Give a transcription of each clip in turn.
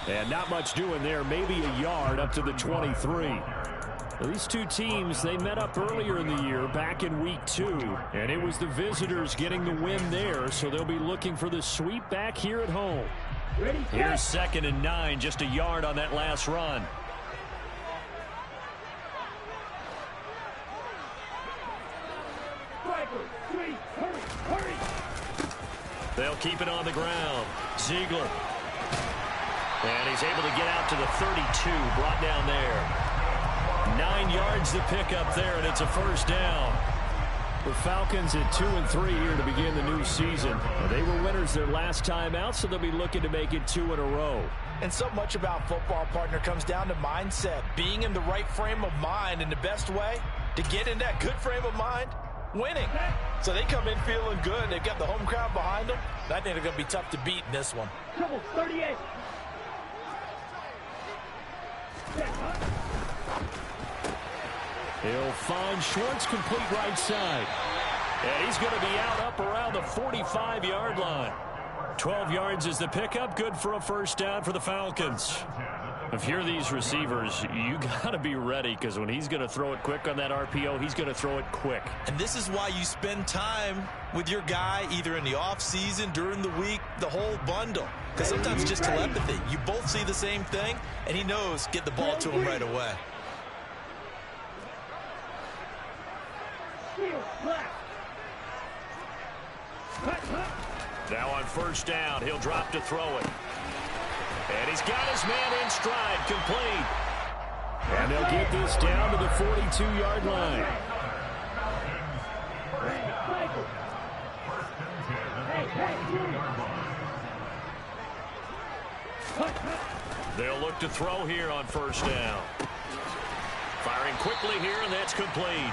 And not much doing there, maybe a yard up to the 23. Now, these two teams, they met up earlier in the year, back in week 2, and it was the visitors getting the win there, so they'll be looking for the sweep back here at home. Here's 2nd and 9, just a yard on that last run. They'll keep it on the ground. Ziegler. And he's able to get out to the 32, brought down there. 9 yards to pick up there, and it's a first down. The Falcons at 2-3 here to begin the new season. They were winners their last time out, so they'll be looking to make it 2 in a row. And so much about football, partner, comes down to mindset. Being in the right frame of mind, and the best way to get in that good frame of mind, winning. So they come in feeling good. They've got the home crowd behind them. I think they're going to be tough to beat in this one. 38. He'll find Schwartz, complete right side. And he's going to be out up around the 45-yard line. 12 yards is the pickup. Good for a first down for the Falcons. If you're these receivers, you got to be ready, because when he's going to throw it quick on that RPO, he's going to throw it quick. And this is why you spend time with your guy, either in the offseason, during the week, the whole bundle. Because sometimes it's just telepathy. You both see the same thing, and he knows get the ball to him right away. Now on first down, he'll drop to throw it. And he's got his man in stride, complete. And they'll get this down to the 42-yard line. They'll look to throw here on first down. Firing quickly here, and that's complete.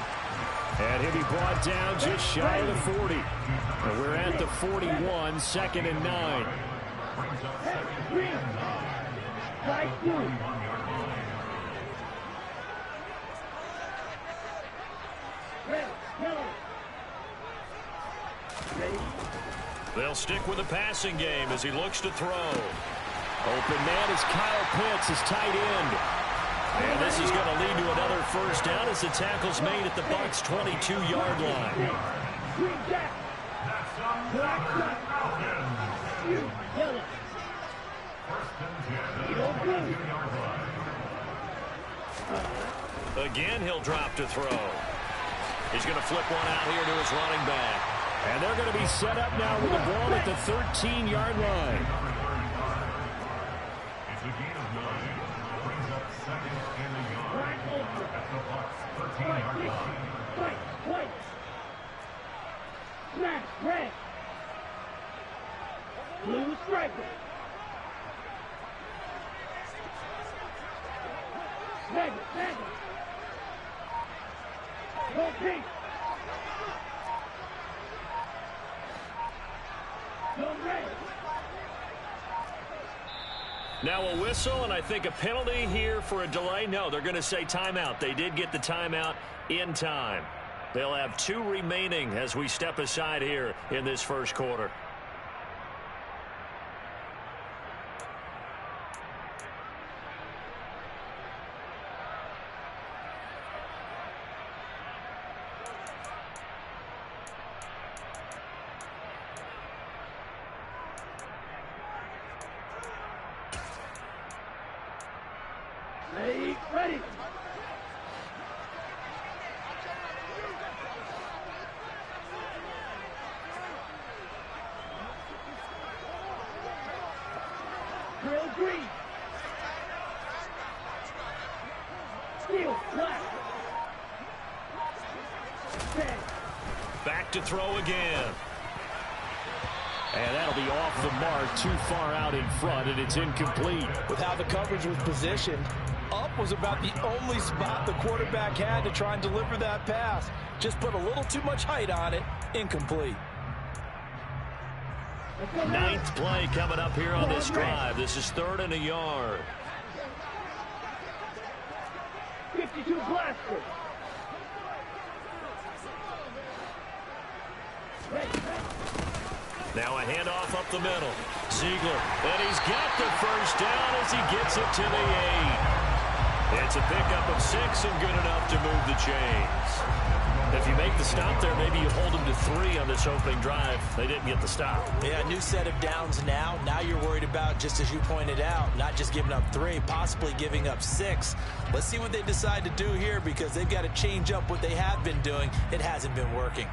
And he'll be brought down just shy of the 40. And we're at the 41, 2nd and 9. They'll stick with the passing game as he looks to throw. Open man is Kyle Pitts, his tight end. And this is going to lead to another first down as the tackle's made at the Bucs' 22-yard line. Again, he'll drop to throw. He's going to flip one out here to his running back. And they're going to be set up now with the ball at the 13-yard line. It's a gain of 9. Brings up 2nd and a yard at the Bucs' 13-yard line. Smash, red. Blue striker. Snagger. Go pink. Go red. Now a whistle, and I think a penalty here for a delay. No, they're going to say timeout. They did get the timeout in time. They'll have 2 remaining as we step aside here in this first quarter. Ready. Drill green. Steel black. Back to throw again. And that'll be off the mark, too far out in front, and it's incomplete. With how the coverage was positioned, up was about the only spot the quarterback had to try and deliver that pass. Just put a little too much height on it. Incomplete. 9th play coming up here on this drive. This is 3rd and a yard. 52 blaster. Now a handoff up the middle. Ziegler, and he's got the first down as he gets it to the 8. It's a pickup of 6 and good enough to move the chains. If you make the stop there, maybe you hold them to 3 on this opening drive. They didn't get the stop. Yeah, new set of downs now. Now you're worried about, just as you pointed out, not just giving up 3, possibly giving up 6. Let's see what they decide to do here because they've got to change up what they have been doing. It hasn't been working.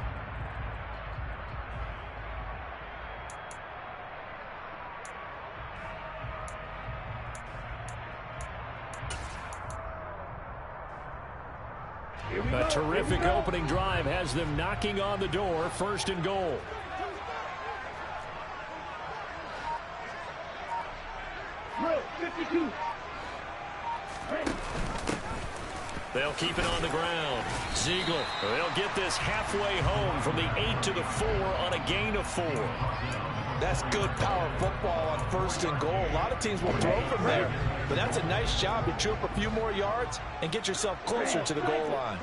A terrific opening drive has them knocking on the door. 1st and goal. Drill 52. They'll keep it on the ground. Ziegler, they'll get this halfway home from the 8 to the 4 on a gain of 4. That's good power football on 1st and goal. A lot of teams will throw from there, but that's a nice job to chew up a few more yards and get yourself closer to the goal line.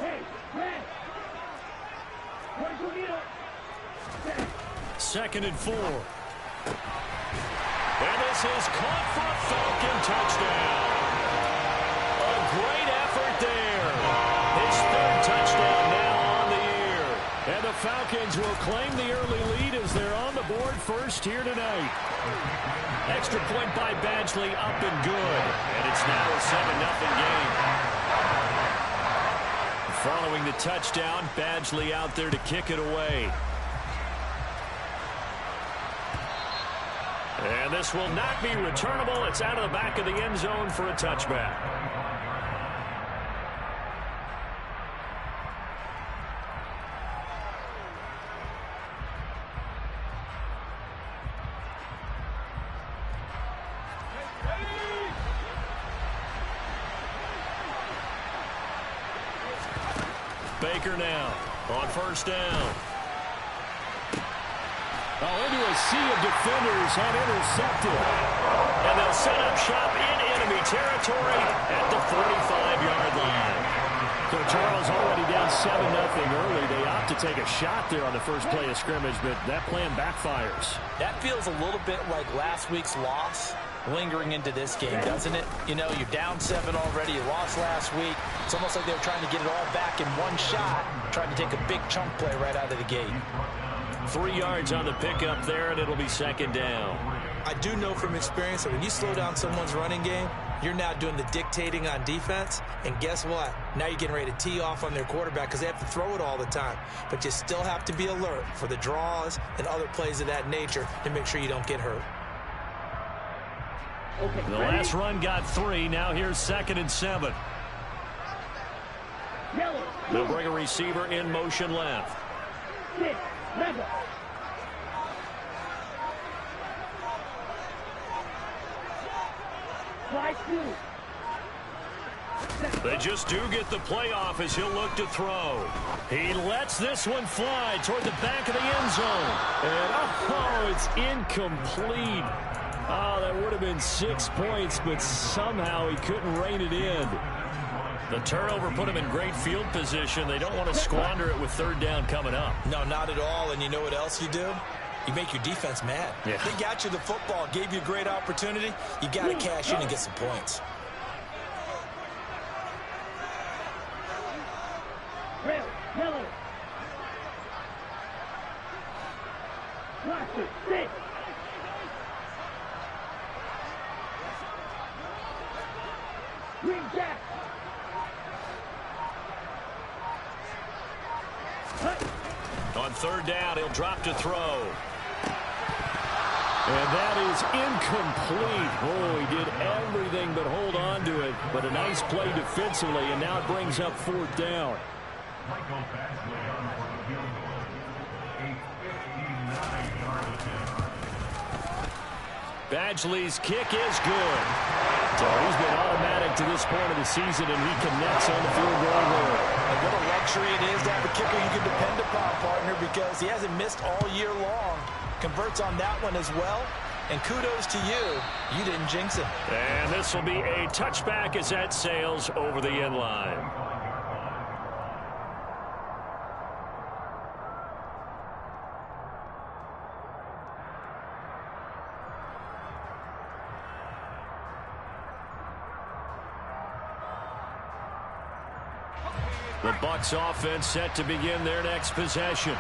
2nd and 4. And this is caught for a Falcon touchdown. A great effort there. His 3rd touchdown now on the year. And the Falcons will claim the early lead as they're on the board first here tonight. Extra point by Badgley up and good. And it's now a 7-0 game. Following the touchdown, Badgley out there to kick it away. And this will not be returnable. It's out of the back of the end zone for a touchback. Baker now on 1st down. Into a sea of defenders and intercepted. And they'll set up shop in enemy territory at the 45-yard line. So Charles already down 7-0 early. They opt to take a shot there on the first play of scrimmage, but that plan backfires. That feels a little bit like last week's loss lingering into this game, doesn't it? You know, you're down 7 already. You lost last week. It's almost like they were trying to get it all back in one shot, trying to take a big chunk play right out of the gate. 3 yards on the pickup there, and it'll be 2nd down. I do know from experience that when you slow down someone's running game, you're now doing the dictating on defense. And guess what? Now you're getting ready to tee off on their quarterback because they have to throw it all the time. But you still have to be alert for the draws and other plays of that nature to make sure you don't get hurt. Okay, the last run got 3. Now here's 2nd and 7. Yellow. They'll bring a receiver in motion left. 6, level. Slide 2. They just do get the playoff as he'll look to throw. He lets this one fly toward the back of the end zone. And, it's incomplete. Oh, that would have been 6 points, but somehow he couldn't rein it in. The turnover put him in great field position. They don't want to squander it with 3rd down coming up. No, not at all. And you know what else you do? You make your defense mad. Yeah. They got you the football, gave you a great opportunity. You got to cash in and get some points. Red, yellow. Blaster, 6. Green jack. On 3rd down, he'll drop to throw. And that is incomplete. Oh, he did everything but hold on to it. But a nice play defensively, and now it brings up 4th down. Michael Badgley on for the field goal. A 59-yard attempt. Badgley's kick is good. So he's been automatic to this point of the season, and he connects on the field goal there. And what a luxury it is to have a kicker you can depend upon, partner, because he hasn't missed all year long. Converts on that one as well. And kudos to you. You didn't jinx him. And this will be a touchback as that sails over the end line. The Bucs offense set to begin their next possession.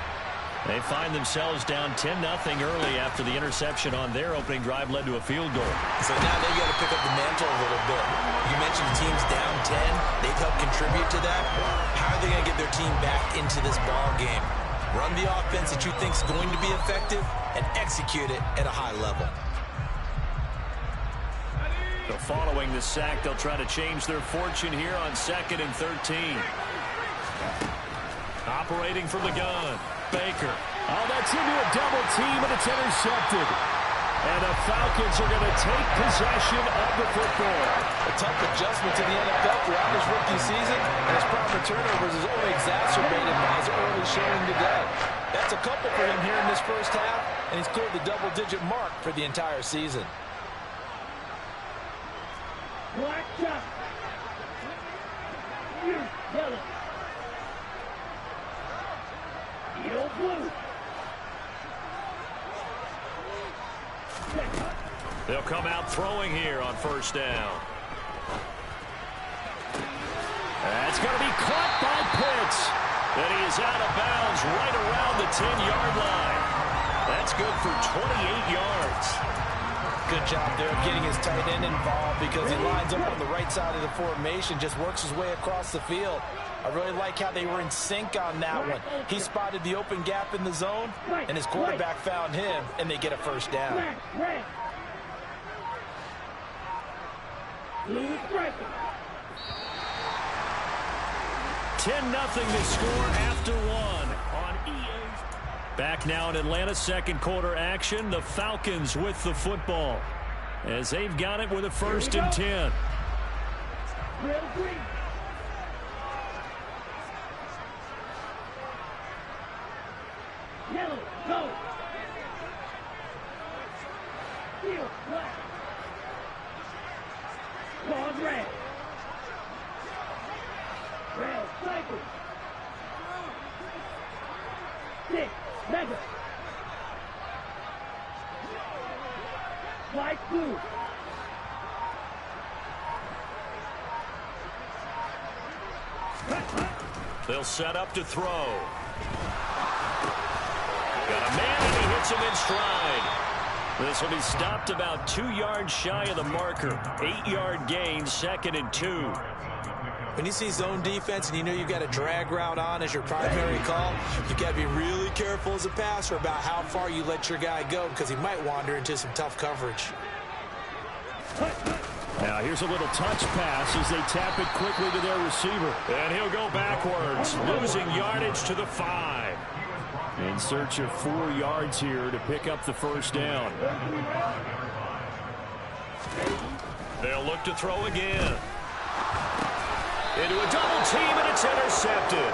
They find themselves down 10-0 early after the interception on their opening drive led to a field goal. So now they got to pick up the mantle a little bit. You mentioned the team's down 10. They've helped contribute to that. How are they going to get their team back into this ball game? Run the offense that you think is going to be effective and execute it at a high level. So following the sack, they'll try to change their fortune here on 2nd and 13. Operating from the gun. Baker. Oh, that's into a double team, and it's intercepted. And the Falcons are going to take possession of the football. A tough adjustment to the NFL throughout his rookie season, and his problem with turnovers is only exacerbated by his early showing today. That's a couple for him here in this first half, and he's cleared the double-digit mark for the entire season. Black shot. Yellow. Yellow blue. They'll come out throwing here on first down. That's going to be caught by Pitts. And he is out of bounds right around the 10-yard line. That's good for 28 yards. Good job there of getting his tight end involved because he lines up on the right side of the formation, just works his way across the field. I really like how they were in sync on that one. He spotted the open gap in the zone, and his quarterback found him, and they get a first down. Red. Blue striker. 10-0 the score after one on EA's. Back now in Atlanta, second quarter action. The Falcons with the football as they've got it with a 1st and 10. Real green. Yellow, go. Steel, black. Card red. Red, cycle. 6, mega. White, blue. They'll set up to throw. Got a man, and he hits him in stride. This will be stopped about 2 yards shy of the marker. 8-yard gain, 2nd and 2. When you see zone defense and you know you've got a drag route on as your primary call, you've got to be really careful as a passer about how far you let your guy go because he might wander into some tough coverage. Now here's a little touch pass as they tap it quickly to their receiver. And he'll go backwards, losing yardage to the 5. In search of 4 yards here to pick up the first down. They'll look to throw again. Into a double team, and it's intercepted.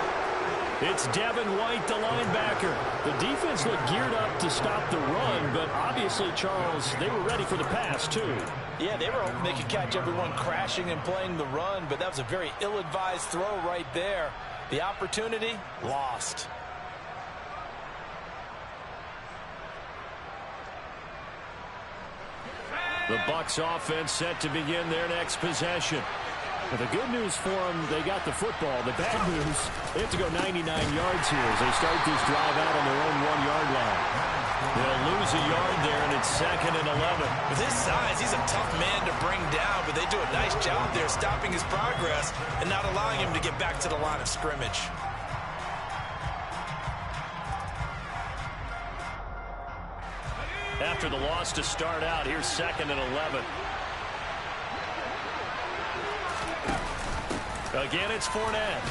It's Devin White, the linebacker. The defense looked geared up to stop the run, but obviously, Charles, they were ready for the pass, too. Yeah, they were hoping they could catch everyone crashing and playing the run, but that was a very ill-advised throw right there. The opportunity, lost. The Bucs offense set to begin their next possession. But the good news for them, they got the football. The bad news, they have to go 99 yards here as they start this drive out on their own 1-yard line. They'll lose a yard there, and it's 2nd and 11. With his size, he's a tough man to bring down, but they do a nice job there stopping his progress and not allowing him to get back to the line of scrimmage. After the loss to start out, here's 2nd and 11. Again, it's Fournette.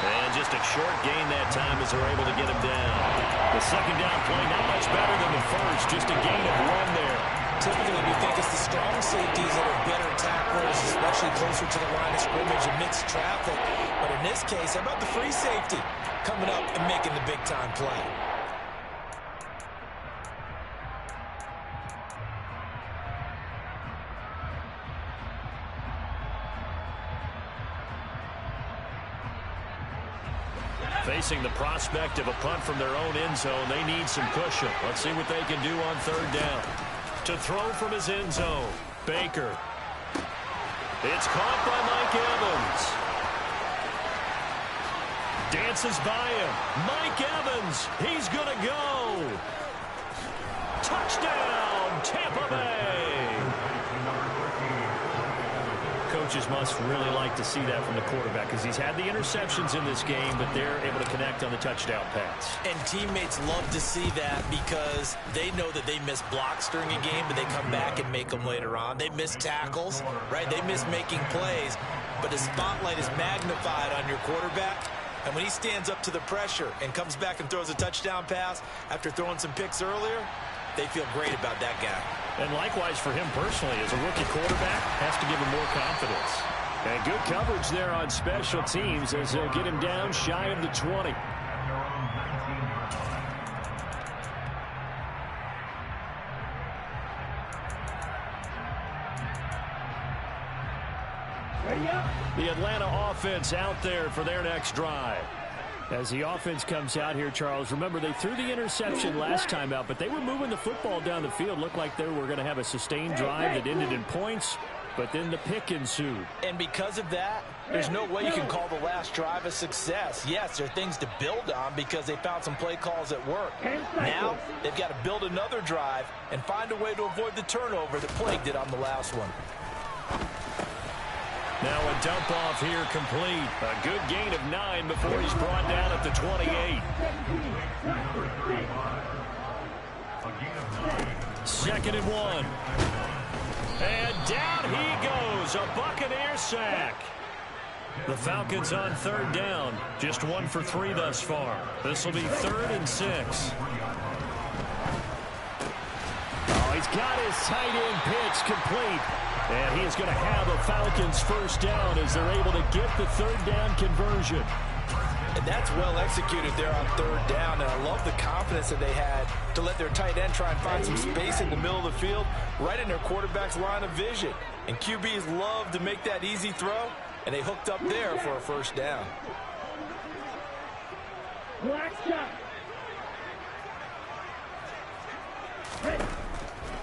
And just a short gain that time as they're able to get him down. The second down play, not much better than the first, just a gain of 1 there. Typically, we think it's the strong safeties that are better tacklers, especially closer to the line of scrimmage and mixed traffic. But in this case, how about the free safety coming up and making the big-time play? Facing the prospect of a punt from their own end zone, they need some cushion. Let's see what they can do on 3rd down. To throw from his end zone, Baker. It's caught by Mike Evans. Dances by him. Mike Evans. He's going to go. Touchdown, Tampa Bay. Coaches must really like to see that from the quarterback because he's had the interceptions in this game, but they're able to connect on the touchdown pass. And teammates love to see that because they know that they miss blocks during a game, but they come back and make them later on. They miss tackles, right? They miss making plays, but the spotlight is magnified on your quarterback. And when he stands up to the pressure and comes back and throws a touchdown pass after throwing some picks earlier, they feel great about that guy. And likewise for him personally, as a rookie quarterback, has to give him more confidence. And good coverage there on special teams as they'll get him down shy of the 20. The Atlanta offense out there for their next drive. As the offense comes out here, Charles, remember they threw the interception last time out, but they were moving the football down the field. Looked like they were going to have a sustained drive that ended in points, but then the pick ensued. And because of that, there's no way you can call the last drive a success. Yes, there are things to build on because they found some play calls that work. Now, they've got to build another drive and find a way to avoid the turnover that plagued it on the last one. Now a dump off here complete. A good gain of 9 before he's brought down at the 28. 2nd and 1. And down he goes. A Buccaneer sack. The Falcons on 3rd down. Just 1 for 3 thus far. This will be 3rd and 6. Oh, he's got his tight end pitch complete. And he is going to have a Falcons first down as they're able to get the 3rd down conversion. And that's well executed there on 3rd down. And I love the confidence that they had to let their tight end try and find some space in the middle of the field, right in their quarterback's line of vision. And QBs love to make that easy throw, and they hooked up there for a first down. Black shot. Ready.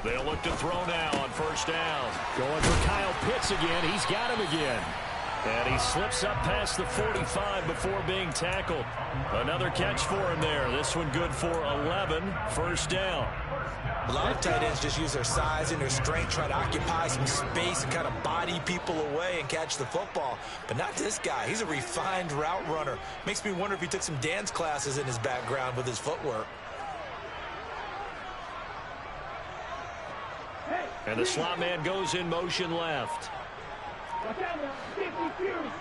They'll look to throw now on 1st down. Going for Kyle Pitts again. He's got him again. And he slips up past the 45 before being tackled. Another catch for him there. This one good for 11. 1st down. A lot of tight ends just use their size and their strength, try to occupy some space and kind of body people away and catch the football. But not this guy. He's a refined route runner. Makes me wonder if he took some dance classes in his background with his footwork. And the slot man goes in motion left. Watch out now. 50 Fury.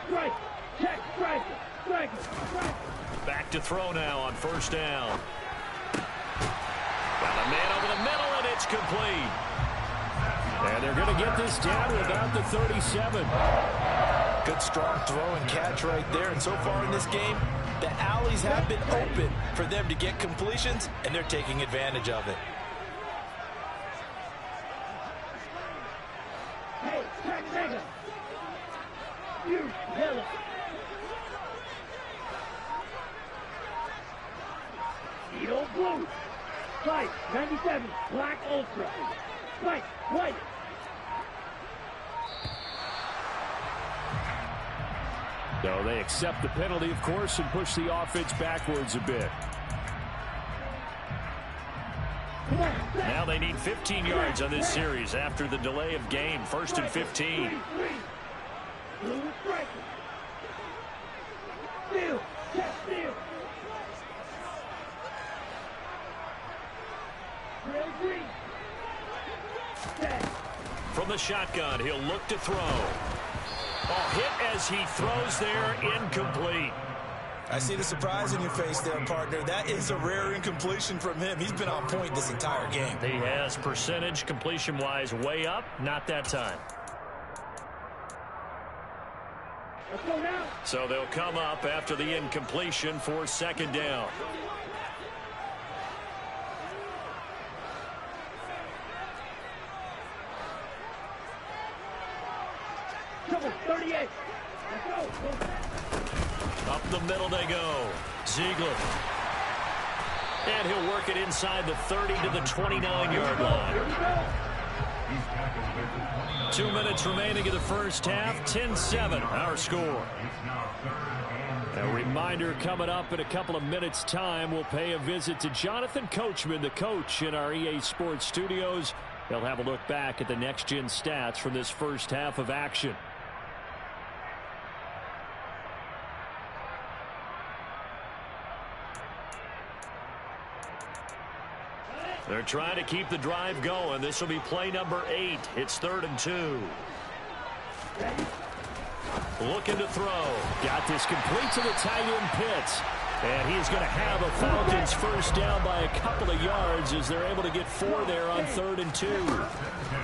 Strike. Check. Strike. Strike. Strike. Back to throw now on 1st down. Got a man over the middle, and it's complete. And they're going to get this down to about the 37. Good strong throw and catch right there. And so far in this game, the alleys have been open for them to get completions, and they're taking advantage of it. Hey, track nigga. You yellow. Edo blue. White, 97, black ultra. White, white. So they accept the penalty, of course, and push the offense backwards a bit. Now they need 15 yards on this series after the delay of game. 1st and 15. Blue striker. Steal. Check steal. Real green. Check. From the shotgun, he'll look to throw. Oh, hit as he throws there, incomplete. I see the surprise in your face there, partner. That is a rare incompletion from him. He's been on point this entire game. He has percentage completion-wise way up, not that time. Let's go now. So they'll come up after the incompletion for 2nd down. Trouble, 38. Let's go. Up the middle they go. Ziegler. And he'll work it inside the 30 to the 29-yard line. Here we go. He's tackled at the 29. 2 minutes remaining in the first half. 10-7, our score. It's now 3rd and A reminder coming up in a couple of minutes' time. We'll pay a visit to Jonathan Coachman, the coach in our EA Sports studios. He'll have a look back at the next-gen stats from this first half of action. They're trying to keep the drive going. This will be play number 8. It's 3rd and 2. Looking to throw. Got this complete to the tight end Pitts. And he's going to have a Falcons first down by a couple of yards as they're able to get 4 there on 3rd and 2.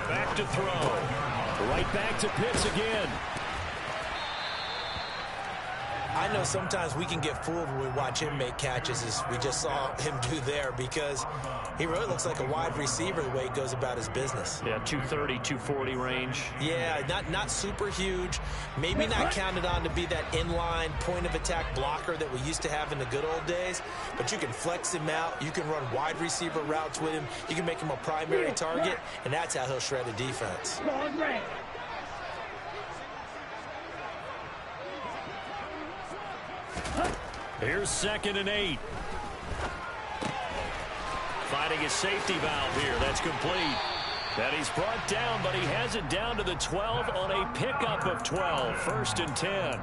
Back to throw. Right back to Pitts again. I know sometimes we can get fooled when we watch him make catches, as we just saw him do there, because he really looks like a wide receiver the way he goes about his business. Yeah, 230, 240 range. Yeah, not super huge. Maybe not counted on to be that inline point-of-attack blocker that we used to have in the good old days, but you can flex him out. You can run wide receiver routes with him. You can make him a primary target, and that's how he'll shred a defense. Here's 2nd and 8. Finding his safety valve here. That's complete. And he's brought down, but he has it down to the 12 on a pickup of 12. 1st and 10.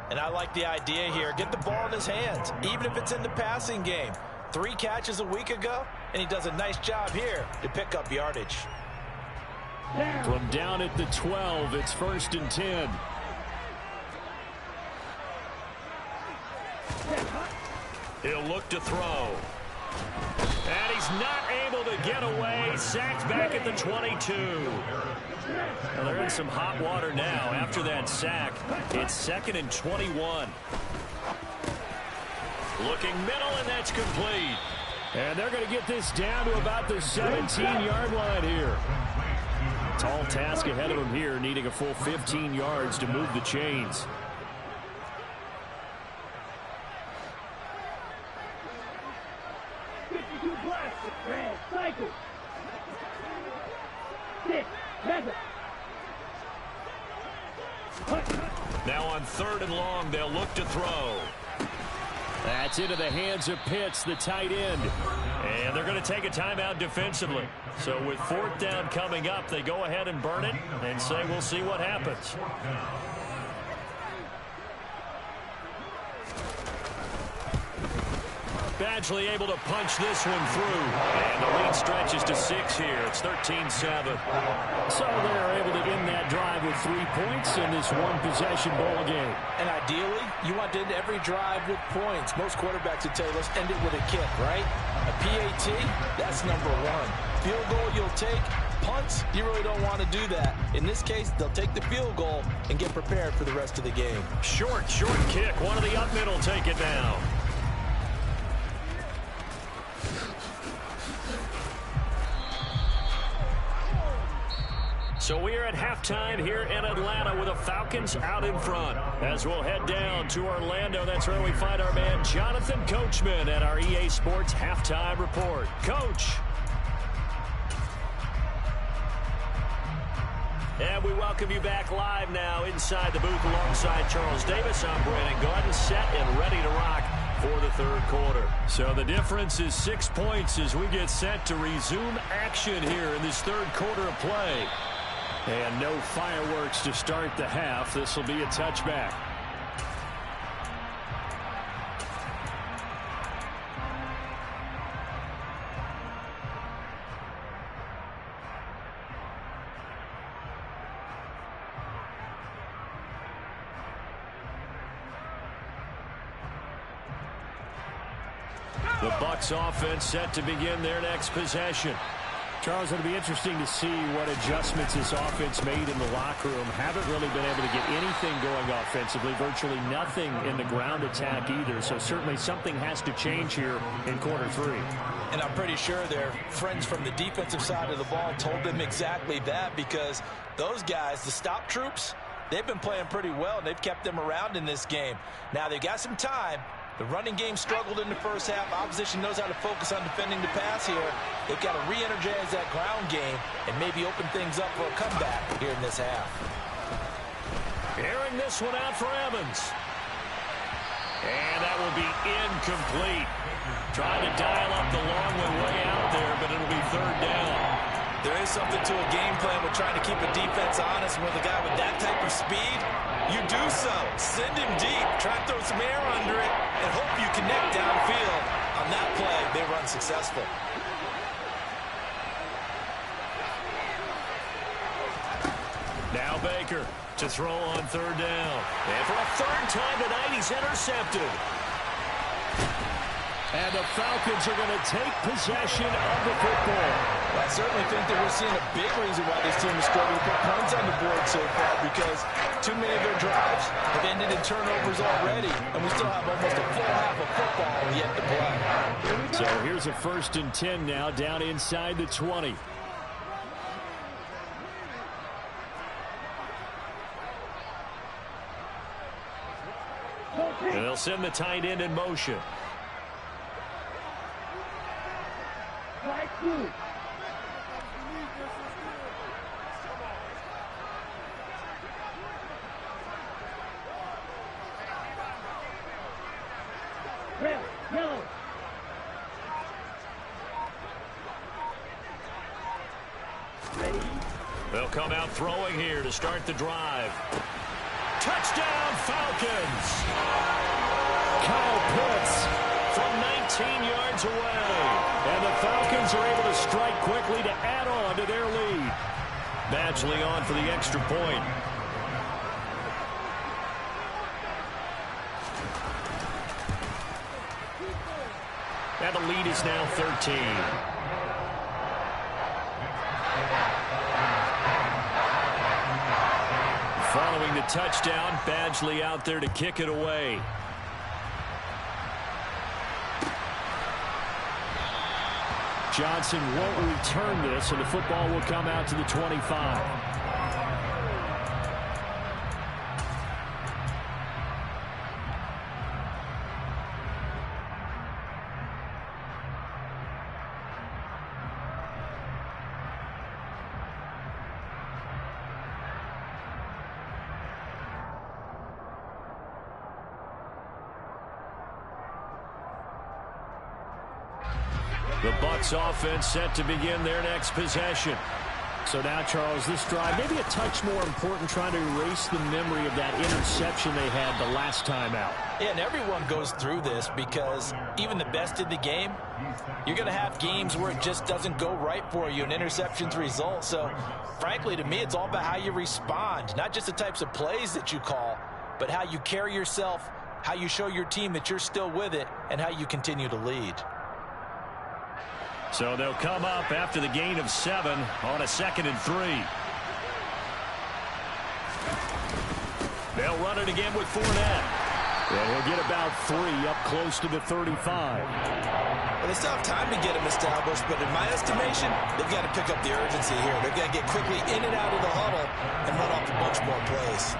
And I like the idea here. Get the ball in his hands, even if it's in the passing game. 3 catches a week ago, and he does a nice job here to pick up yardage. From down at the 12, it's 1st and 10. He'll look to throw. And he's not able to get away. Sacked back at the 22. Well, they're in some hot water now after that sack. It's 2nd and 21. Looking middle, and that's complete. And they're going to get this down to about the 17-yard line here. Tall task ahead of them here, needing a full 15 yards to move the chains. Now on 3rd and long, they'll look to throw. That's into the hands of Pitts, the tight end. And they're going to take a timeout defensively. So with 4th down coming up, they go ahead and burn it and say we'll see what happens. Badgley able to punch this one through. And the lead stretches to 6 here. It's 13-7. So they're able to end that drive with 3 points in this one-possession ball game. And ideally, you want to end every drive with points. Most quarterbacks would tell you, let's end it with a kick, right? A PAT, that's number 1. Field goal you'll take. Punts, you really don't want to do that. In this case, they'll take the field goal and get prepared for the rest of the game. Short kick. One of the up middle take it down. So we are at halftime here in Atlanta with the Falcons out in front. As we'll head down to Orlando, that's where we find our man Jonathan Coachman at our EA Sports Halftime Report. Coach. And we welcome you back live now inside the booth alongside Charles Davis. I'm Brandon Garden, set and ready to rock for the 3rd quarter. So the difference is 6 points as we get set to resume action here in this 3rd quarter of play. And no fireworks to start the half. This will be a touchback. The Bucs offense set to begin their next possession. Charles, it'll be interesting to see what adjustments this offense made in the locker room. Haven't really been able to get anything going offensively, virtually nothing in the ground attack either. So certainly something has to change here in quarter 3. And I'm pretty sure their friends from the defensive side of the ball told them exactly that, because those guys, the stop troops, they've been playing pretty well, and they've kept them around in this game. Now, they've got some time, The running game struggled in the first half. Opposition knows how to focus on defending the pass here. They've got to re-energize that ground game and maybe open things up for a comeback here in this half. Airing this one out for Evans. And that will be incomplete. Trying to dial up the long way out there, but it'll be third down. There is something to a game plan with trying to keep a defense honest. With a guy with that type of speed, you do so. Send him deep. Try to throw some air under it and hope you connect downfield. On that play, they run successful. Now Baker to throw on third down. And for a third time tonight, he's intercepted. And the Falcons are going to take possession of the football. I certainly think that we're seeing a big reason why this team is struggling to put points on the board so far, because too many of their drives have ended in turnovers already, and we still have almost a full half of football yet to play. So here's a 1st and 10 now, down inside the 20. And they'll send the tight end in motion. Red, yellow. They'll come out throwing here to start the drive. Touchdown, Falcons! Kyle Pitts From 19 yards away. and the Falcons are able to strike quickly to add on to their lead. Badgley on for the extra point. And the lead is now 13. Following the touchdown, Badgley out there to kick it away. Johnson won't return this, and the football will come out to the 25. The Bucs offense set to begin their next possession. So now, Charles, this drive maybe a touch more important, trying to erase the memory of that interception they had the last time out. Yeah, and everyone goes through this because even the best in the game, you're going to have games where it just doesn't go right for you and interceptions result. So, frankly, to me, it's all about how you respond, not just the types of plays that you call, but how you carry yourself, how you show your team that you're still with it, and how you continue to lead. So they'll come up after the gain of 7 on a 2nd and 3. They'll run it again with Fournette. And he'll get about 3 up close to the 35. Well, they still have time to get him established, but in my estimation, they've got to pick up the urgency here. They've got to get quickly in and out of the huddle and run off a bunch more plays.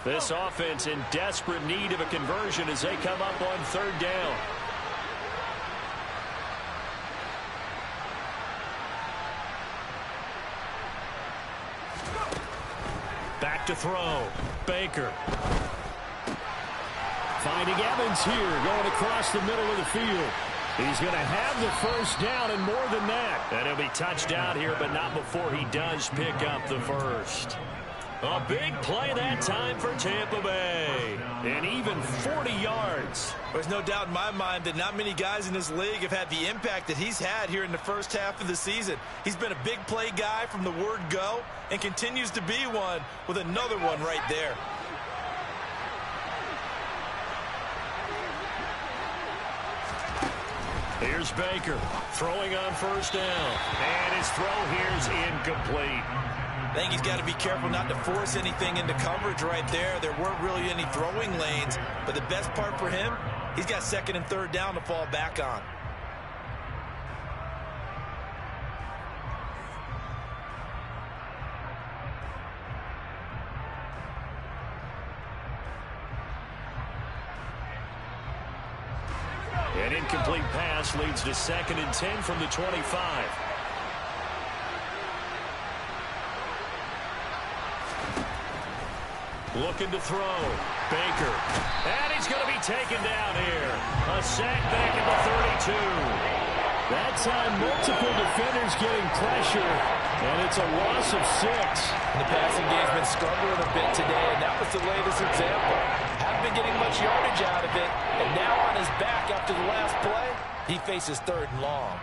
This offense in desperate need of a conversion as they come up on 3rd down. Back to throw. Baker. Finding Evans here, going across the middle of the field. He's going to have the 1st down and more than that. And he'll be touchdown here, but not before he does pick up the 1st. A big play that time for Tampa Bay. And even 40 yards. There's no doubt in my mind that not many guys in this league have had the impact that he's had here in the first half of the season. He's been a big play guy from the word go and continues to be one with another one right there. Here's Baker throwing on 1st down. And his throw here's incomplete. I think he's got to be careful not to force anything into coverage right there. There weren't really any throwing lanes, but the best part for him, he's got 2nd and 3rd down to fall back on. An incomplete pass leads to 2nd and 10 from the 25. Looking to throw. Baker. And he's going to be taken down here. A sack back at the 32. That time, multiple defenders getting pressure, and it's a loss of 6. The passing game's been struggling a bit today, and that was the latest example. Haven't been getting much yardage out of it, and now on his back after the last play, he faces 3rd and long.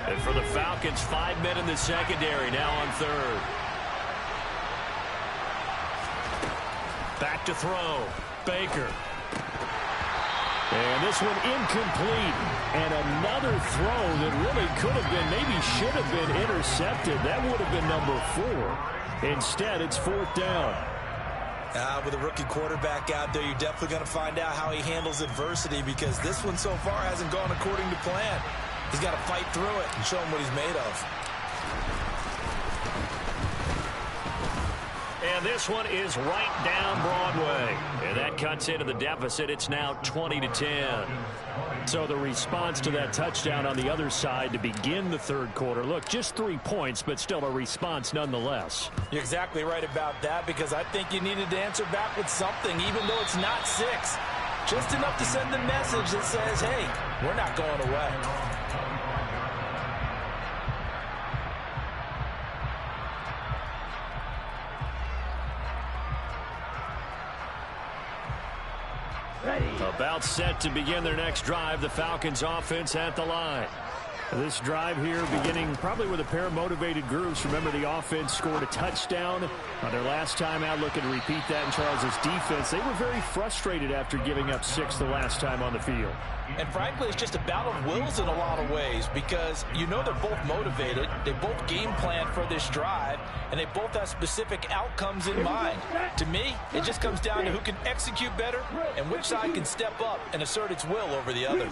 And for the Falcons, 5 men in the secondary, now on 3rd. Back to throw. Baker. And this one incomplete. And another throw that really could have been, maybe should have been intercepted. That would have been number 4. Instead, it's 4th down. With a rookie quarterback out there, you're definitely going to find out how he handles adversity, because this one so far hasn't gone according to plan. He's got to fight through it and show him what he's made of. And this one is right down Broadway. And that cuts into the deficit. It's now 20-10. So the response to that touchdown on the other side to begin the 3rd quarter. Look, just 3 points, but still a response nonetheless. You're exactly right about that, because I think you needed to answer back with something, even though it's not 6. Just enough to send the message that says, hey, we're not going away. About set to begin their next drive. The Falcons offense at the line. This drive here beginning probably with a pair of motivated groups. Remember, the offense scored a touchdown on their last time out. Looking to repeat that in Charles's defense. They were very frustrated after giving up 6 the last time on the field. And frankly, it's just a battle of wills in a lot of ways, because you know they're both motivated. They both game plan for this drive, and they both have specific outcomes in mind. To me, it just comes down to who can execute better and which side can step up and assert its will over the other.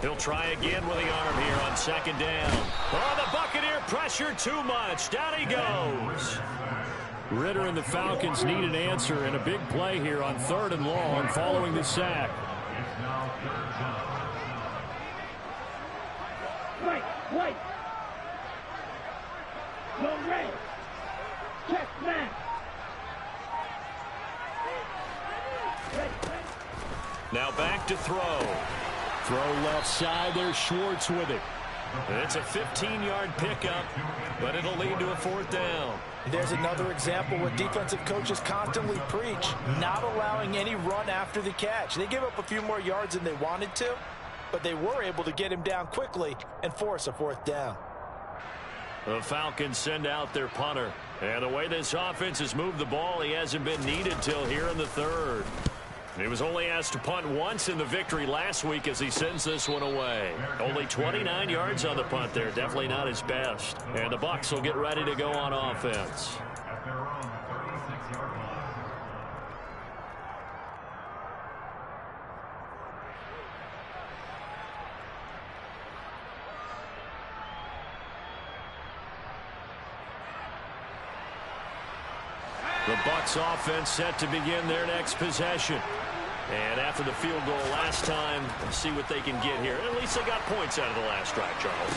He'll try again with the arm here on 2nd down. Oh, the Buccaneer pressure too much. Down he goes. Ritter and the Falcons need an answer, and a big play here on 3rd and long following the sack. White. No red. Check man. Now back to throw. Throw left side there, Schwartz with it. It's a 15-yard pickup, but it'll lead to a 4th down. There's another example what defensive coaches constantly preach, not allowing any run after the catch. They gave up a few more yards than they wanted to, but they were able to get him down quickly and force a 4th down. The Falcons send out their punter. And the way this offense has moved the ball, he hasn't been needed till here in the 3rd. He was only asked to punt once in the victory last week as he sends this one away. Only 29 yards on the punt there. Definitely not his best. And the Bucs will get ready to go on offense. At their own 36-yard line. The Bucs offense set to begin their next possession. And after the field goal last time, let's see what they can get here. At least they got points out of the last drive, Charles.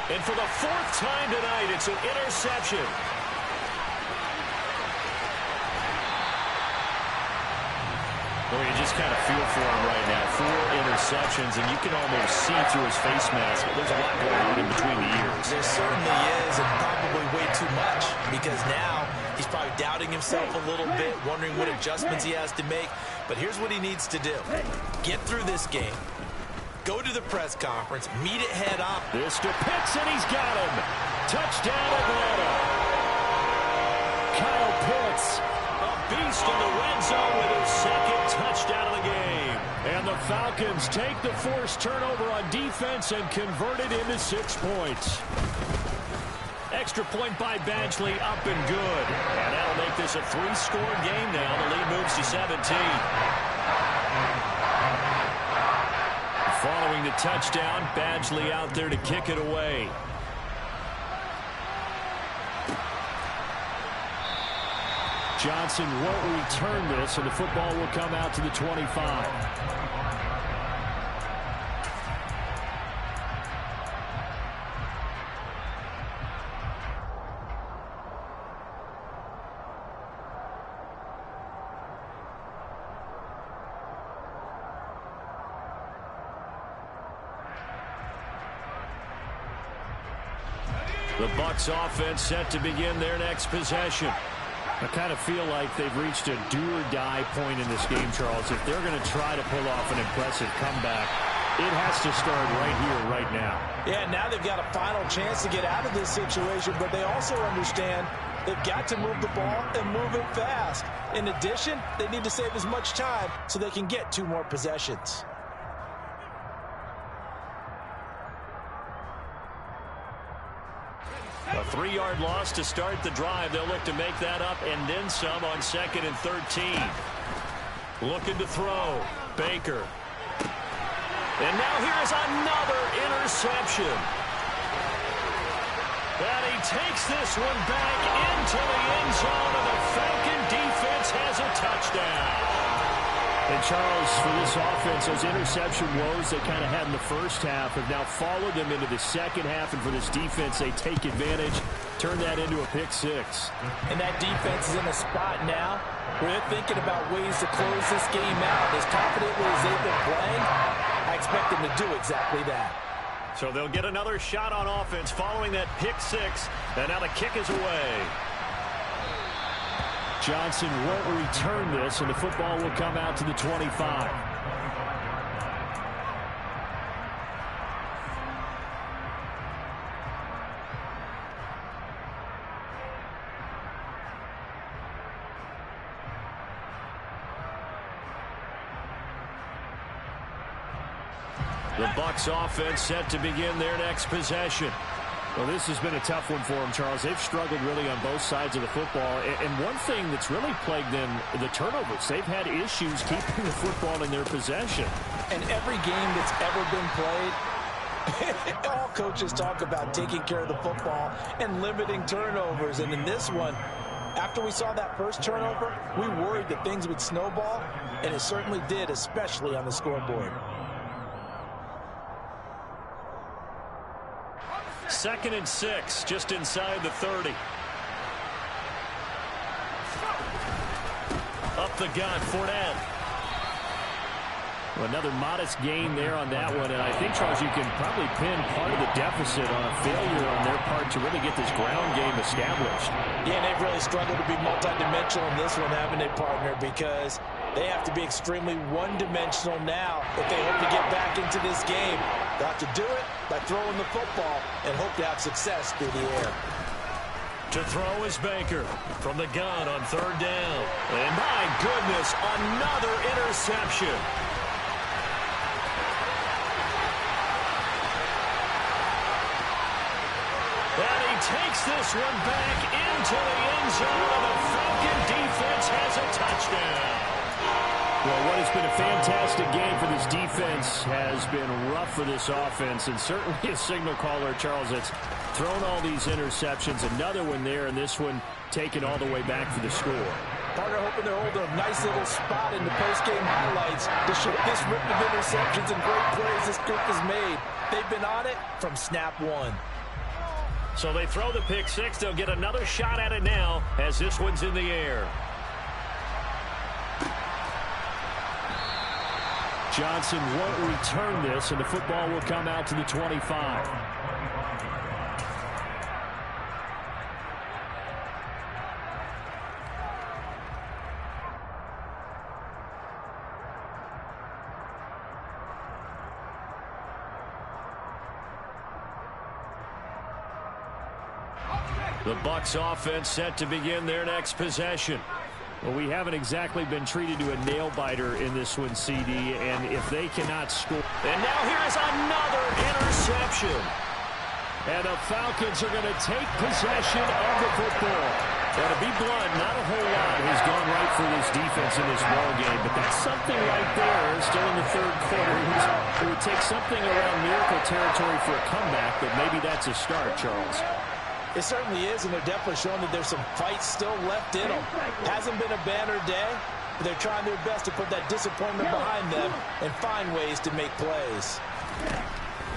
And for the 4th time tonight, it's an interception. Well, you just kind of feel for him right now. 4 interceptions, and you can almost see through his face mask. There's a lot going on in between the ears. There certainly is, and probably way too much, because now he's probably doubting himself a little bit, wondering what adjustments he has to make. But here's what he needs to do. Get through this game. Go to the press conference. Meet it head on. This to Pitts, and he's got him. Touchdown, Atlanta. Kyle Pitts. A beast in the red zone with his 2nd touchdown of the game. And the Falcons take the forced turnover on defense and convert it into 6 points. Extra point by Badgley, up and good. And that'll make this a 3-score game now. The lead moves to 17. Following the touchdown, Badgley out there to kick it away. Johnson won't return this, and the football will come out to the 25. The Bucs offense set to begin their next possession. I kind of feel like they've reached a do-or-die point in this game, Charles. If they're going to try to pull off an impressive comeback, it has to start right here, right now. Yeah, now they've got a final chance to get out of this situation, but they also understand they've got to move the ball and move it fast. In addition, they need to save as much time so they can get 2 more possessions. A 3-yard loss to start the drive. They'll look to make that up and then some on 2nd and 13. Looking to throw. Baker. And now here's another interception. And he takes this one back into the end zone, and the Falcon defense has a touchdown. And Charles, for this offense, those interception woes they kind of had in the first half have now followed them into the second half. And for this defense, they take advantage, turn that into a pick 6. And that defense is in a spot now where they're thinking about ways to close this game out. As confidently as they've been playing, I expect them to do exactly that. So they'll get another shot on offense following that pick 6. And now the kick is away. Johnson won't return this, and the football will come out to the 25. The Bucs offense set to begin their next possession. Well, this has been a tough one for them, Charles. They've struggled really on both sides of the football. And one thing that's really plagued them, the turnovers. They've had issues keeping the football in their possession. And every game that's ever been played, all coaches talk about taking care of the football and limiting turnovers. And in this one, after we saw that first turnover, we worried that things would snowball, and it certainly did, especially on the scoreboard. 2nd and 6, just inside the 30. Up the gut, Fournette. Well, another modest gain there on that one, and I think, Charles, you can probably pin part of the deficit on a failure on their part to really get this ground game established. Yeah, and they've really struggled to be multidimensional in this one, haven't they, partner? Because they have to be extremely one-dimensional now if they hope to get back into this game. They'll have to do it by throwing the football and hope to have success through the air. To throw is Baker from the gun on 3rd down. And my goodness, another interception. And he takes this one back into the end zone, and the Falcon defense has a touchdown. Well, what has been a fantastic game for this defense has been rough for this offense, and certainly a signal caller, Charles, that's thrown all these interceptions. Another one there, and this one taken all the way back for the score. Partner hoping to hold a nice little spot in the post-game highlights to show this rip of interceptions and great plays this group has made. They've been on it from snap 1. So they throw the pick 6. They'll get another shot at it now as this one's in the air. Johnson won't return this, and the football will come out to the 25. The Bucs offense set to begin their next possession. Well, we haven't exactly been treated to a nail-biter in this one, CD, and if they cannot score... And now here's another interception. And the Falcons are going to take possession of the football. Now, to be blunt, not a whole lot has gone right for this defense in this ball game, but that's something right there, still in the 3rd quarter. It would take something around miracle territory for a comeback, but maybe that's a start, Charles. It certainly is, and they're definitely showing that there's some fight still left in them. Hasn't been a banner day, but they're trying their best to put that disappointment behind them and find ways to make plays.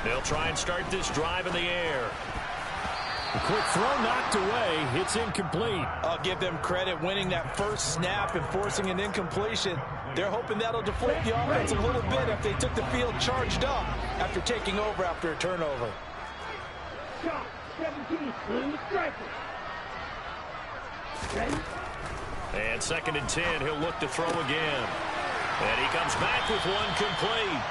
They'll try and start this drive in the air. A quick throw knocked away. It's incomplete. I'll give them credit winning that first snap and forcing an incompletion. They're hoping that'll deflate the offense a little bit if they took the field charged up after taking over after a turnover. Shot, 17, blue striker. Ready? And 2nd and 10, he'll look to throw again. And he comes back with one complete.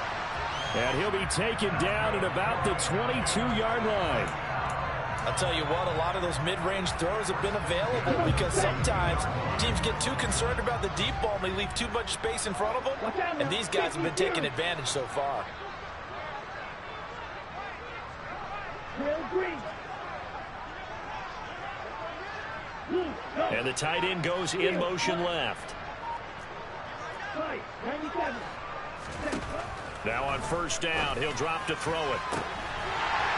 And he'll be taken down at about the 22-yard line. I'll tell you what, a lot of those mid-range throws have been available because sometimes teams get too concerned about the deep ball and they leave too much space in front of them. And these guys have been taking advantage so far. Trail green. And the tight end goes in motion left. 97. Now on 1st down, he'll drop to throw it.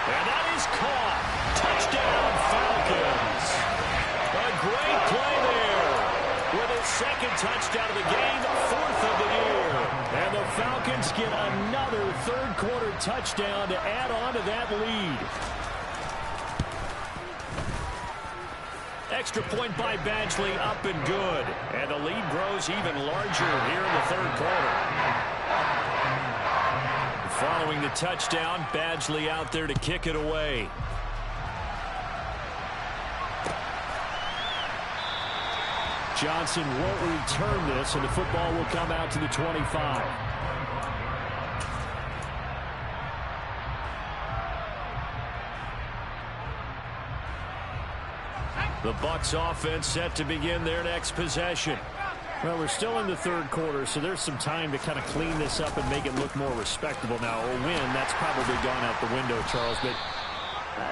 And that is caught. Touchdown, Falcons. A great play there. With his 2nd touchdown of the game, 4th of the year. And the Falcons get another 3rd-quarter touchdown to add on to that lead. Extra point by Badgley, up and good. And the lead grows even larger here in the 3rd quarter. Following the touchdown, Badgley out there to kick it away. Johnson won't return this, and the football will come out to the 25. The Bucs offense set to begin their next possession. Well, we're still in the 3rd quarter, so there's some time to kind of clean this up and make it look more respectable. Now, a win, that's probably gone out the window, Charles, but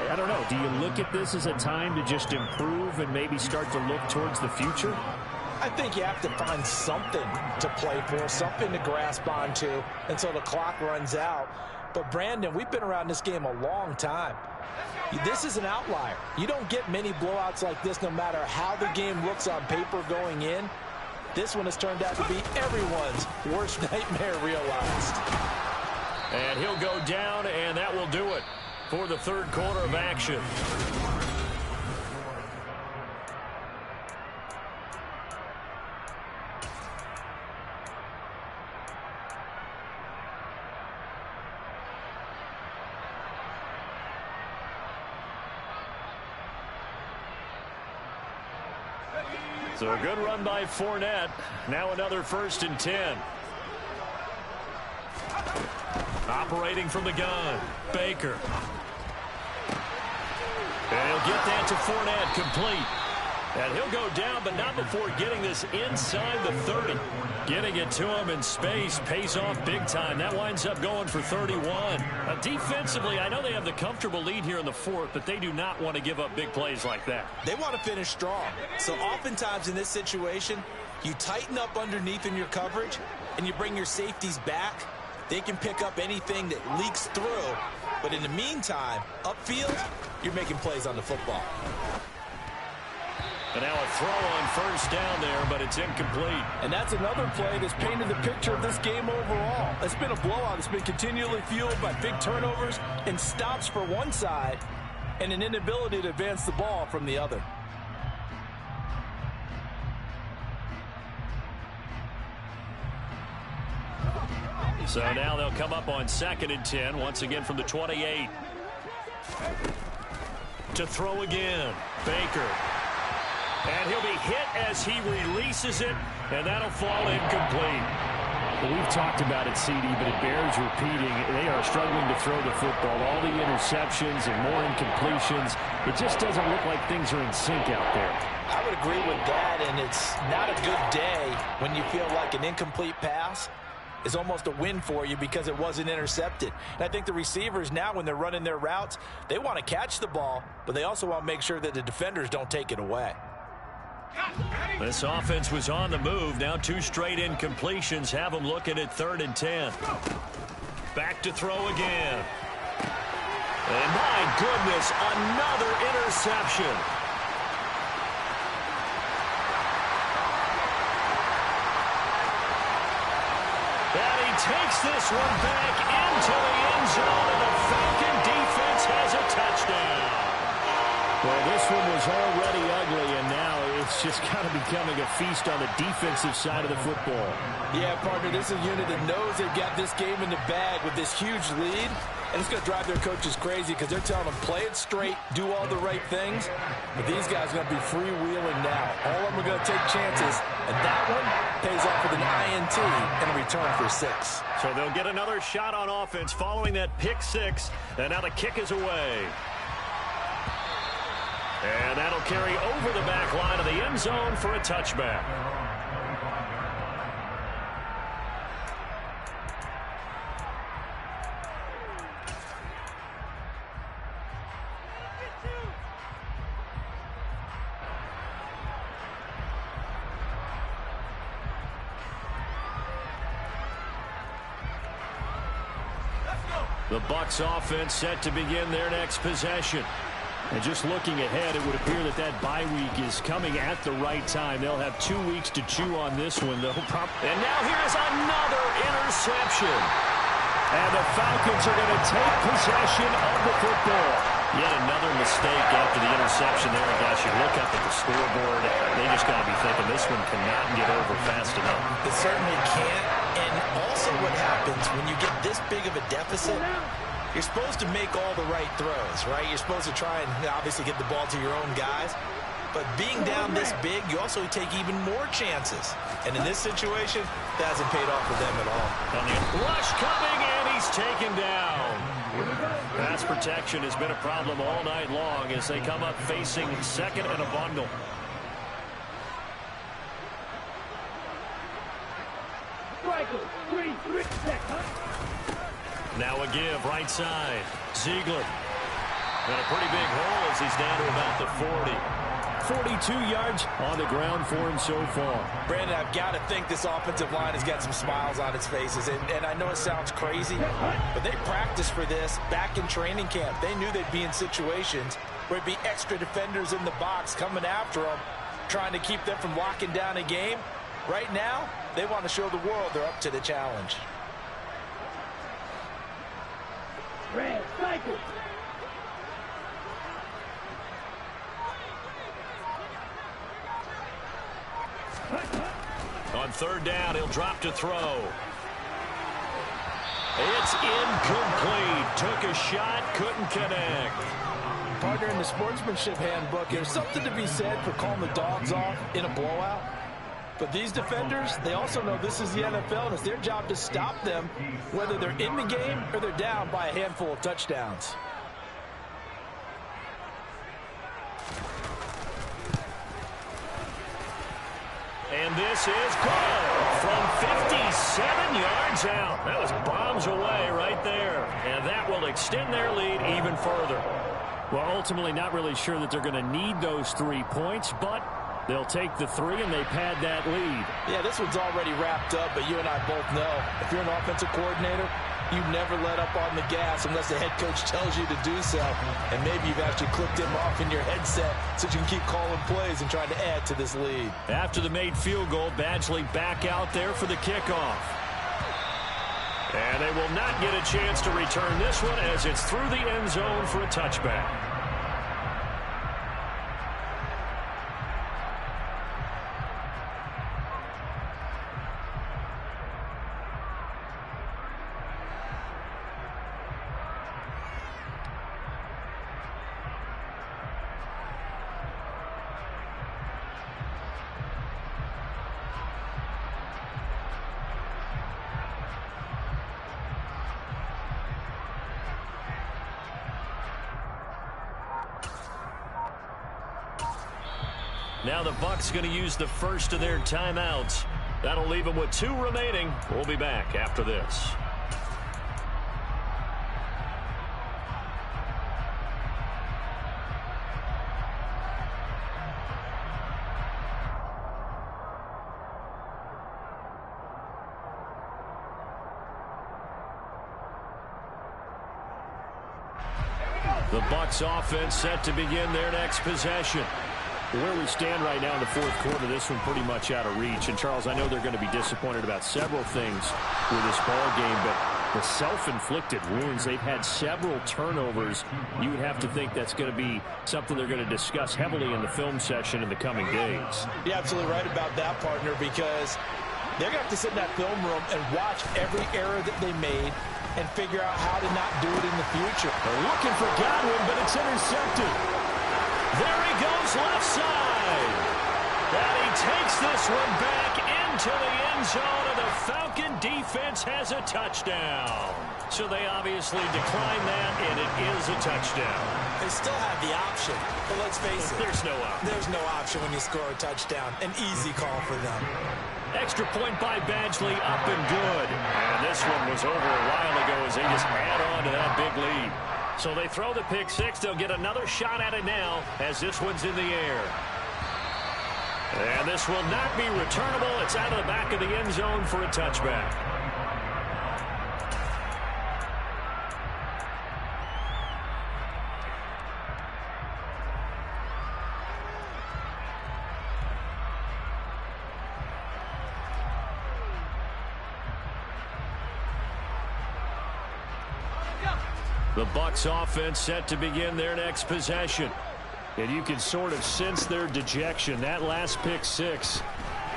I don't know. Do you look at this as a time to just improve and maybe start to look towards the future? I think you have to find something to play for, something to grasp onto until the clock runs out. But, Brandon, we've been around this game a long time. This is an outlier. You don't get many blowouts like this no matter how the game looks on paper going in. This one has turned out to be everyone's worst nightmare realized. And he'll go down, and that will do it for the 3rd quarter of action. So a good run by Fournette. Now another 1st and 10. Operating from the gun, Baker. And he'll get that to Fournette, complete. And he'll go down, but not before getting this inside the 30. Getting it to him in space pays off big time. That winds up going for 31. Now, defensively, I know they have the comfortable lead here in the 4th, but they do not want to give up big plays like that. They want to finish strong. So oftentimes in this situation, you tighten up underneath in your coverage, and you bring your safeties back. They can pick up anything that leaks through. But in the meantime, upfield, you're making plays on the football. And now a throw on 1st down there, but it's incomplete. And that's another play that's painted the picture of this game overall. It's been a blowout. It's been continually fueled by big turnovers and stops for one side and an inability to advance the ball from the other. So now they'll come up on 2nd and 10, once again from the 28. To throw again, Baker. And he'll be hit as he releases it, and that'll fall incomplete. Well, we've talked about it, CD, but it bears repeating. They are struggling to throw the football. All the interceptions and more incompletions. It just doesn't look like things are in sync out there. I would agree with that, and it's not a good day when you feel like an incomplete pass is almost a win for you because it wasn't intercepted. And I think the receivers now, when they're running their routes, they want to catch the ball, but they also want to make sure that the defenders don't take it away. This offense was on the move. Now 2 straight incompletions have them looking at 3rd and 10. Back to throw again. And my goodness, another interception. And he takes this one back into the end zone, and the Falcon defense has a touchdown. Well, this one was already ugly, and now it's just kind of becoming a feast on the defensive side of the football. Yeah, partner, this is a unit that knows they've got this game in the bag with this huge lead, and it's going to drive their coaches crazy because they're telling them, play it straight, do all the right things, but these guys are going to be freewheeling now. All of them are going to take chances, and that one pays off with an INT and a return for 6. So they'll get another shot on offense following that pick 6, and now the kick is away. And that'll carry over the back line of the end zone for a touchback. The Bucs offense set to begin their next possession. And just looking ahead, it would appear that that bye week is coming at the right time. They'll have 2 weeks to chew on this one, though. And now here's another interception. And the Falcons are going to take possession of the football. Yet another mistake after the interception there. And guys, you look up at the scoreboard, they just got to be thinking this one cannot get over fast enough. It certainly can't. And also what happens when you get this big of a deficit, you're supposed to make all the right throws, right? You're supposed to try and obviously get the ball to your own guys. But being down this big, you also take even more chances. And in this situation, that hasn't paid off for them at all. On the rush coming, and he's taken down. Pass protection has been a problem all night long as they come up facing second and a bundle. Now a give, right side. Ziegler. Got a pretty big hole as he's down to about the 40. 42 yards on the ground for him so far. Brandon, I've got to think this offensive line has got some smiles on its faces. And I know it sounds crazy, but they practiced for this back in training camp. They knew they'd be in situations where it'd be extra defenders in the box coming after them, trying to keep them from locking down a game. Right now, they want to show the world they're up to the challenge. Red cycle. On third down, he'll drop to throw. It's incomplete. Took a shot, couldn't connect. Partner, in the sportsmanship handbook, there's something to be said for calling the dogs off in a blowout. But these defenders, they also know this is the NFL, and it's their job to stop them, whether they're in the game or they're down by a handful of touchdowns. And this is good from 57 yards out. That was bombs away right there. And that will extend their lead even further. Well, ultimately not really sure that they're going to need those 3 points, but they'll take the 3 and they pad that lead. Yeah, this one's already wrapped up, but you and I both know if you're an offensive coordinator, you never let up on the gas unless the head coach tells you to do so. And maybe you've actually clicked him off in your headset so you can keep calling plays and trying to add to this lead. After the made field goal, Badgley back out there for the kickoff. And they will not get a chance to return this one as it's through the end zone for a touchback. Now the Bucs going to use the first of their timeouts. That'll leave them with 2 remaining. We'll be back after this. The Bucs offense set to begin their next possession. Where we stand right now in the fourth quarter, this one pretty much out of reach. And, Charles, I know they're going to be disappointed about several things with this ball game, but the self-inflicted wounds, they've had several turnovers. You would have to think that's going to be something they're going to discuss heavily in the film session in the coming days. You're absolutely right about that, partner, because they're going to have to sit in that film room and watch every error that they made and figure out how to not do it in the future. They're looking for Godwin, but it's intercepted. There he goes left side. And he takes this one back into the end zone, and the Falcon defense has a touchdown. So they obviously decline that, and it is a touchdown. They still have the option, but let's face it. There's no option. There's no option when you score a touchdown. An easy call for them. Extra point by Badgley, up and good. And this one was over a while ago as they just add on to that big lead. So they throw the pick six. They'll get another shot at it now as this one's in the air. And this will not be returnable. It's out of the back of the end zone for a touchback. The Bucs offense set to begin their next possession. And you can sort of sense their dejection. That last pick six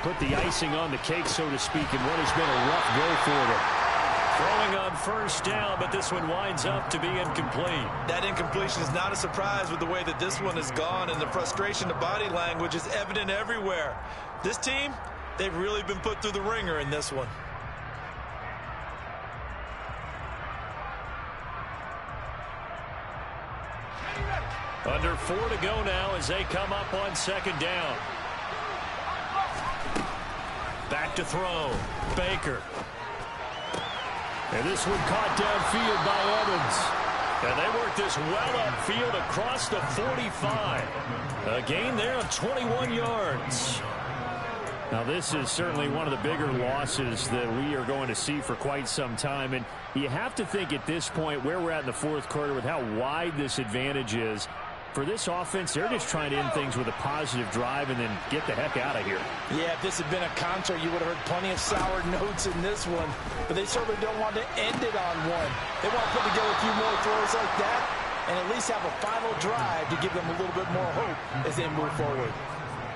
put the icing on the cake, so to speak, in what has been a rough go for them. Throwing on first down, but this one winds up to be incomplete. That incompletion is not a surprise with the way that this one has gone, and the frustration, the body language is evident everywhere. This team, they've really been put through the ringer in this one. Under 4 to go now as they come up on second down. Back to throw. Baker. And this one caught downfield by Evans. And they work this well upfield across the 45. A gain there of 21 yards. Now, this is certainly one of the bigger losses that we are going to see for quite some time. And you have to think at this point where we're at in the fourth quarter with how wide this advantage is. For this offense, they're just trying to end things with a positive drive and then get the heck out of here. Yeah, if this had been a concert, you would have heard plenty of sour notes in this one. But they certainly don't want to end it on one. They want to put together a few more throws like that and at least have a final drive to give them a little bit more hope as they move forward.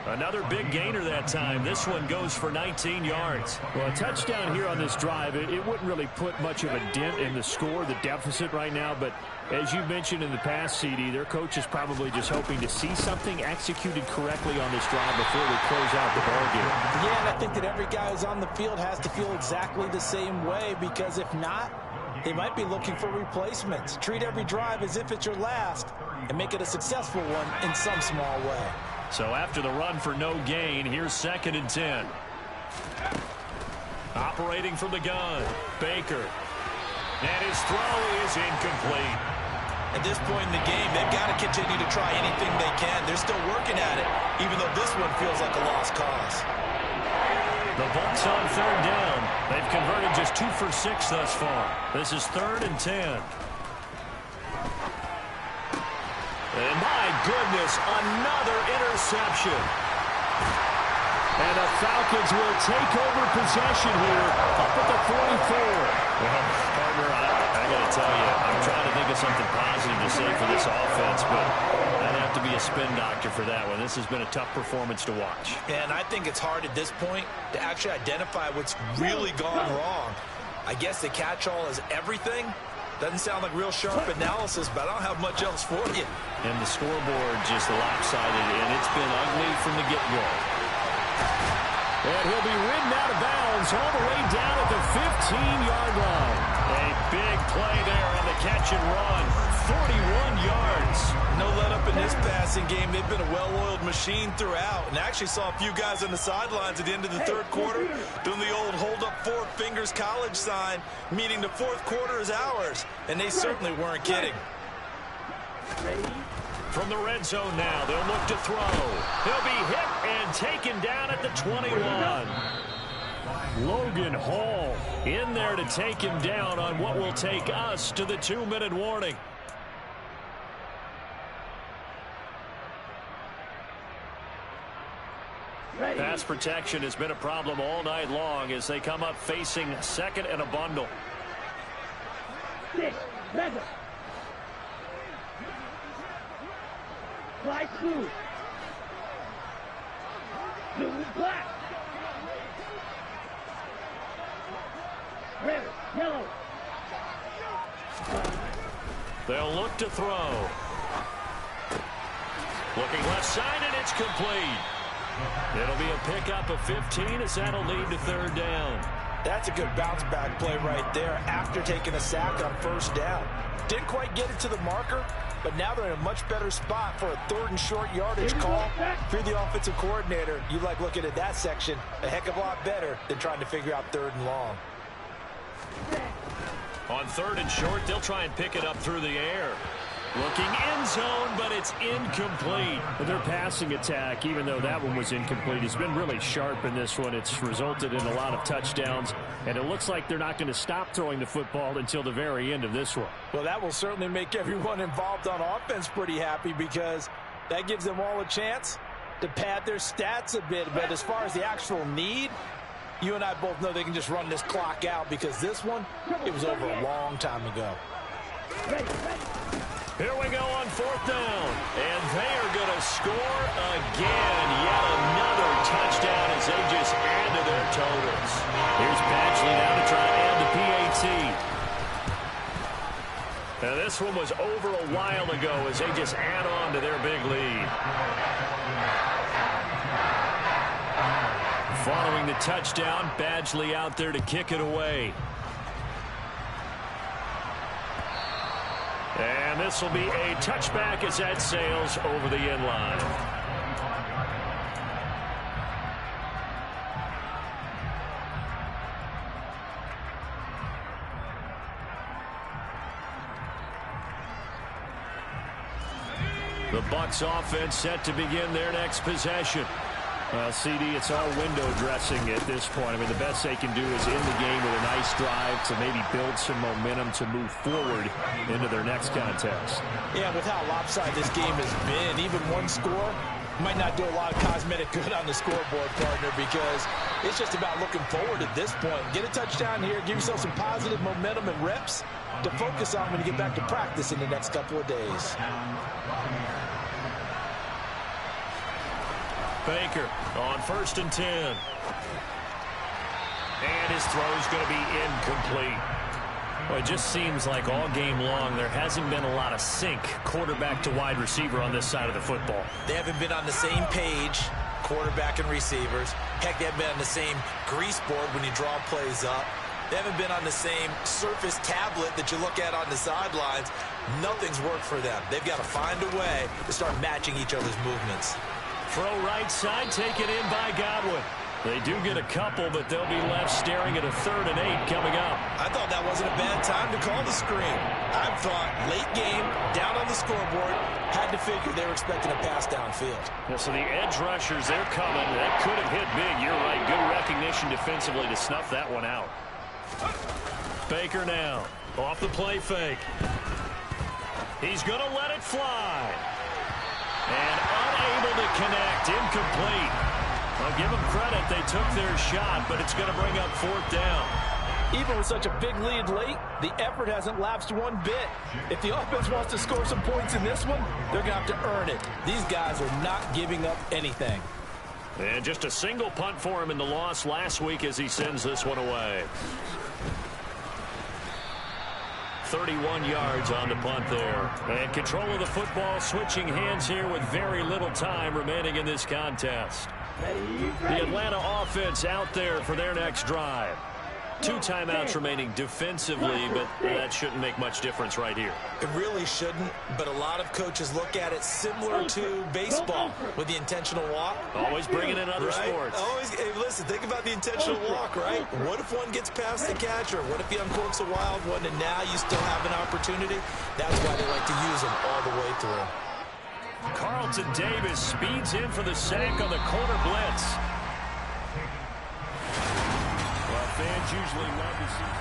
Another big gainer that time. This one goes for 19 yards. Well, a touchdown here on this drive, it wouldn't really put much of a dent in the score, the deficit right now. But as you mentioned in the past, CD, their coach is probably just hoping to see something executed correctly on this drive before they close out the ball game. Yeah, and I think that every guy who's on the field has to feel exactly the same way, because if not, they might be looking for replacements. Treat every drive as if it's your last and make it a successful one in some small way. So after the run for no gain, here's 2nd and 10. Operating from the gun, Baker. And his throw is incomplete. At this point in the game, they've got to continue to try anything they can. They're still working at it, even though this one feels like a lost cause. The Bucs on 3rd down. They've converted just 2 for 6 thus far. This is 3rd and 10. And my goodness, another interception. And the Falcons will take over possession here up at the 44. Well, partner, I got to tell you, I'm trying to think of something positive to say for this offense, but I'd have to be a spin doctor for that one. This has been a tough performance to watch. And I think it's hard at this point to actually identify what's really gone wrong. I guess the catch-all is everything. Doesn't sound like real sharp analysis, but I don't have much else for you. And the scoreboard just lopsided, and it's been ugly from the get-go. And he'll be ridden out of bounds all the way down at the 15-yard line. A big play there on the catch and run. 41 yards. No let-up in this passing game. They've been a well-oiled machine throughout. And I actually saw a few guys on the sidelines at the end of the 3rd quarter doing the old hold-up 4 fingers college sign, meaning the 4th quarter is ours. And they certainly weren't kidding. From the red zone now, they'll look to throw. He'll be hit and taken down at the 21. Logan Hall in there to take him down on what will take us to the 2-minute warning. Pass protection has been a problem all night long as they come up facing second and a bundle. 6, Red. Fly blue. Blue, black. Red, yellow. They'll look to throw. Looking left side, and it's complete. It'll be a pickup of 15 as that'll lead to third down. That's a good bounce back play right there after taking a sack on first down. Didn't quite get it to the marker, but now they're in a much better spot for a 3rd and short yardage call. If you're the offensive coordinator, you like looking at that section a heck of a lot better than trying to figure out 3rd and long. On 3rd and short, they'll try and pick it up through the air. Looking end zone, but it's incomplete. Their passing attack, even though that one was incomplete, has been really sharp in this one. It's resulted in a lot of touchdowns, and it looks like they're not going to stop throwing the football until the very end of this one. Well, that will certainly make everyone involved on offense pretty happy because that gives them all a chance to pad their stats a bit. But as far as the actual need, you and I both know they can just run this clock out because this one, it was over a long time ago. Here we go on 4th down, and they are going to score again. Yet another touchdown as they just add to their totals. Here's Badgley now to try and add the PAT. Now this one was over a while ago as they just add on to their big lead. Following the touchdown, Badgley out there to kick it away. And this will be a touchback as that sails over the end line. The Bucs offense set to begin their next possession. Well, CD, it's all window dressing at this point. I mean, the best they can do is end the game with a nice drive to maybe build some momentum to move forward into their next contest. Yeah, with how lopsided this game has been, even one score might not do a lot of cosmetic good on the scoreboard, partner, because it's just about looking forward at this point. Get a touchdown here, give yourself some positive momentum and reps to focus on when you get back to practice in the next couple of days. Baker on 1st and 10. And his throw's going to be incomplete. Well, it just seems like all game long there hasn't been a lot of sync quarterback to wide receiver on this side of the football. They haven't been on the same page, quarterback and receivers. Heck, they haven't been on the same grease board when you draw plays up. They haven't been on the same surface tablet that you look at on the sidelines. Nothing's worked for them. They've got to find a way to start matching each other's movements. Throw right side, taken in by Godwin. They do get a couple, but they'll be left staring at a 3rd and 8 coming up. I thought that wasn't a bad time to call the screen. I thought late game, down on the scoreboard, had to figure they were expecting a pass downfield. Yeah, so the edge rushers, they're coming. That could have hit big. You're right. Good recognition defensively to snuff that one out. Baker now, off the play fake. He's going to let it fly. And unable to connect, incomplete. I'll give them credit, they took their shot, but it's going to bring up 4th down. Even with such a big lead late, the effort hasn't lapsed one bit. If the offense wants to score some points in this one, they're going to have to earn it. These guys are not giving up anything. And just a single punt for him in the loss last week as he sends this one away. 31 yards on the punt there. And control of the football, switching hands here with very little time remaining in this contest. The Atlanta offense out there for their next drive. 2 timeouts remaining defensively, but that shouldn't make much difference right here. It really shouldn't, but a lot of coaches look at it similar to baseball with the intentional walk. Always bringing in other sports. Always, hey, listen, think about the intentional walk, right? What if one gets past the catcher? What if he uncorks a wild one and now you still have an opportunity? That's why they like to use them all the way through. Carlton Davis speeds in for the sack on the corner blitz. Well, fans usually love to see